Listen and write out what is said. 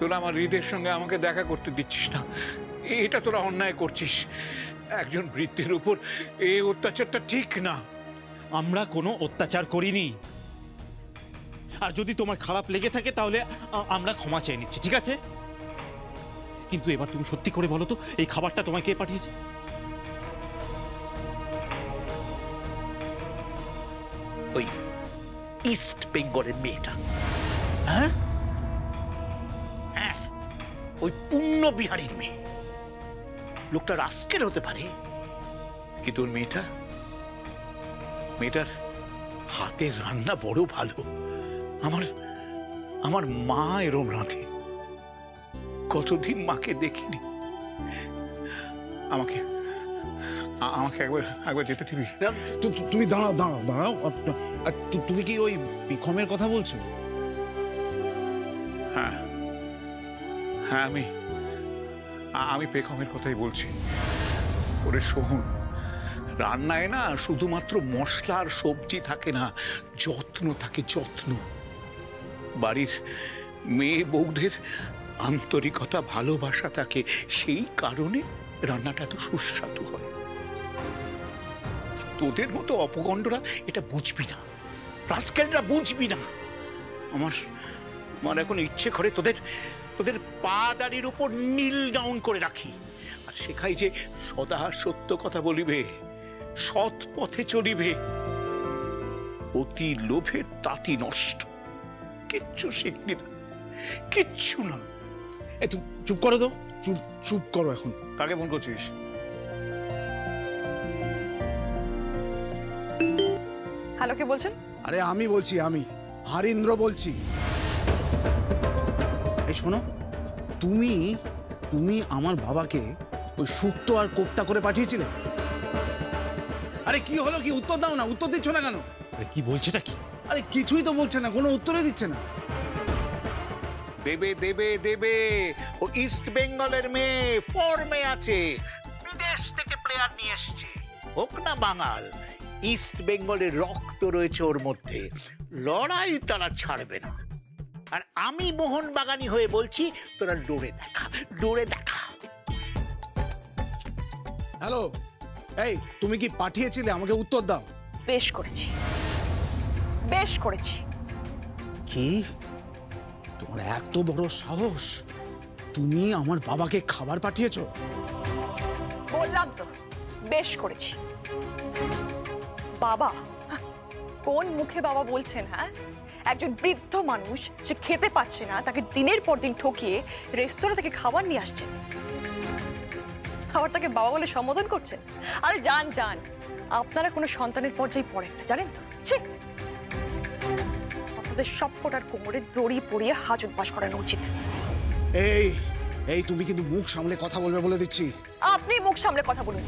তোরা আমার হৃদের সঙ্গে আমাকে দেখা করতে দিচ্ছিস না, এটা তোরা অন্যায় করছিস। একজন বৃদ্ধের উপর এই অত্যাচারটা ঠিক না। আমরা কোনো অত্যাচার করিনি, আর যদি তোমার খারাপ লেগে থাকে তাহলে আমরা ক্ষমা চেয়ে নিচ্ছি, ঠিক আছে? কিন্তু এবার তুমি সত্যি করে বলো তো, এই খাবারটা তোমায় কে পাঠিয়েছে? ওই ইস্ট বেঙ্গলের মেয়েটা। হ্যাঁ, হ্যাঁ, ওই পুণ্য বিহারীর মেয়ে। লোকটা রাস্কেল হতে পারে, কিন্তু ওর মেয়েটার হাতের রান্না বড় ভালো। আমার মা এরম রাঁধে। কতদিন মাকে দেখিনি। আমাকে একবার যেতে দিবি? তুমি দাঁড়াও দাঁড়াও দাঁড়াও। তুমি কি ওই বিক্রমের কথা বলছো? হ্যাঁ হ্যাঁ, আমি পেখমের কথাই বলছি। ওরে শোন, রান্নায় না শুধুমাত্র মশলা আর সবজি থাকে না, যত্ন থাকে, যত্ন। বাড়ির মেয়ে বউদের আন্তরিকতা, ভালোবাসা থাকে, সেই কারণে রান্নাটা এত সুস্বাদু হয়। তোদের মতো অপগণ্ডরা এটা বুঝবি না, রাস্কেলরা বুঝবি না। আমার এখন ইচ্ছে করে তোদের পা দাড়ির উপর নীল ডাউন করে রাখি, আর শেখাই যে সদা সত্য কথা বলিবে, সৎ পথে চলিবে। অতি লোভে তাতি নষ্ট। কিচ্ছু শিখলি না, কিচ্ছু না। তুমি চুপ করো তো, চুপ করো এখন। কাকে ফোন করছিস? হ্যালো, কে বলছেন? আরে আমি বলছি, আমি হরিন্দ্র বলছি। এই শোনো, তুমি আমার বাবাকে ওই শুক্তো আর কোপ্তা করে পাঠিয়েছিলে। আরে কি হলো, কি উত্তর দাও না, উত্তর দিচ্ছ না কেন? কি বলছেটা কি? আরে কিছুই তো বলছে না, কোনো উত্তরে দিচ্ছে না। দেবে দেবে দেবে, ও ইস্ট বেঙ্গলের মেয়ে, ফর্মে আছে, বিদেশ থেকে প্লেয়ার নিয়ে এসছে। হোক না বাঙাল, ইস্ট বেঙ্গলের রক্ত রয়েছে ওর মধ্যে, লড়াই তারা ছাড়বে না। আর আমি মোহনবাগানী হয়ে বলছি, তোরা ডোরে দেখা, ডোরে দেখা। হ্যালো, এই তুমি কি পাঠিয়েছিলে? আমাকে উত্তর দাও। বেশ করেছি, বেশ করেছি। কি তোমার এত বড় সাহস? তুমি আমার বাবাকে খাবার পাঠিয়েছো? বললাম তো, বেশ করেছি। বাবা? কোন মুখে বাবা বলছেন? হ্যাঁ, একজন বৃদ্ধ মানুষ, সে খেতে পাচ্ছে না, তাকে দিনের পর দিন ঠকিয়ে রেস্তোরাঁ থেকে খাবার নিয়ে আসছেন, আবার তাকে বাবা বলে সম্বোধন করছেন? আরে যান যান, আপনারা কোনো সন্তানের পর্যায়ে পড়েন না, জানেন তো? ঠিক, আপনাদের সবকটার কোমরে দড়ি পরিয়ে হাজত বাস করানো উচিত। এই এই তুমি কিন্তু মুখ সামলে কথা বলবে বলে দিচ্ছি। আপনি মুখ সামলে কথা বলুন।